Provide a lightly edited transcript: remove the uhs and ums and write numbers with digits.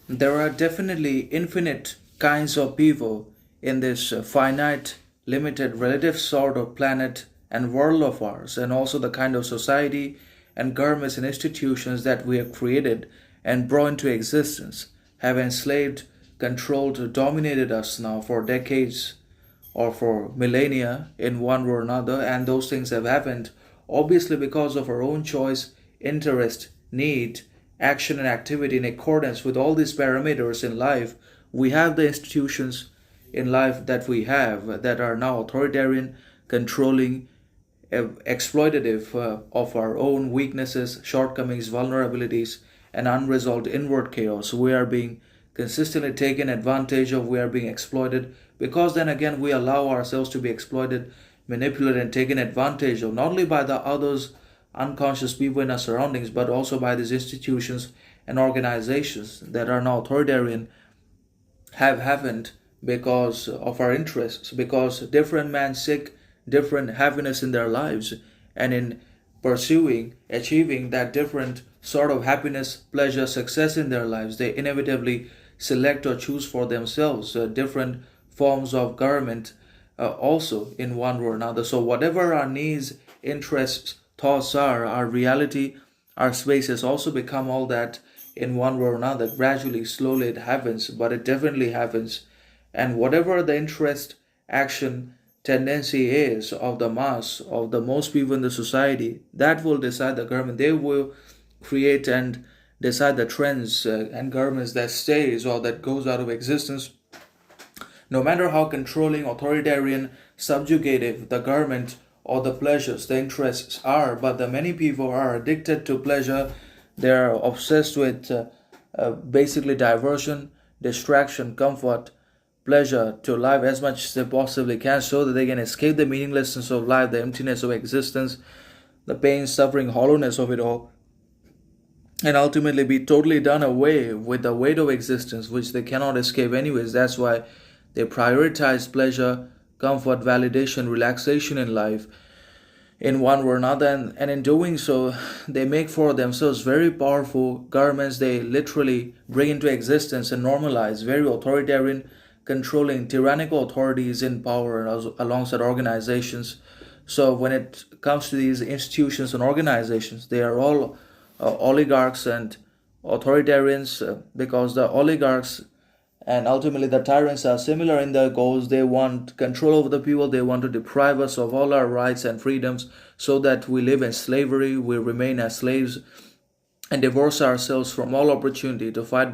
There are definitely infinite kinds of people in this finite, limited, relative sort of planet and world of ours, and also the kind of society and governments and institutions that we have created and brought into existence have enslaved, controlled, dominated us now for decades or for millennia in one way or another, and those things have happened obviously because of our own choice, interest, need, action, and activity in accordance with all these parameters in life. We have the institutions in life that we have that are now authoritarian, controlling, exploitative of our own weaknesses, shortcomings, vulnerabilities, and unresolved inward chaos. We are being consistently taken advantage of, we are being exploited because then again we allow ourselves to be exploited, manipulated, and taken advantage of not only by the others, unconscious people in our surroundings, but also by these institutions and organizations that are now authoritarian have happened because of our interests, because different men seek different happiness in their lives, and in pursuing, achieving that different sort of happiness, pleasure, success in their lives, they inevitably select or choose for themselves different forms of government also in one way or another. So, whatever our needs, interests, thoughts are, our reality, our space has also become all that in one way or another. Gradually, slowly it happens, but it definitely happens. And whatever the interest, action, tendency is of the mass, of the most people in the society, that will decide the government. They will create and decide the trends and governments that stays or that goes out of existence, no matter how controlling, authoritarian, subjugative the government or the pleasures, the interests are. But the many people are addicted to pleasure. They're obsessed with basically diversion, distraction, comfort, pleasure to life as much as they possibly can so that they can escape the meaninglessness of life, the emptiness of existence, the pain, suffering, hollowness of it all, and ultimately be totally done away with the weight of existence, which they cannot escape anyways. That's why they prioritize pleasure, comfort, validation, relaxation in life in one way or another, and in doing so, they make for themselves very powerful governments. They literally bring into existence and normalize very authoritarian, controlling, tyrannical authorities in power alongside organizations. So when it comes to these institutions and organizations, they are all oligarchs and authoritarians because the oligarchs and ultimately the tyrants are similar in their goals. They want control over the people. They want to deprive us of all our rights and freedoms so that we live in slavery, we remain as slaves, and divorce ourselves from all opportunity to fight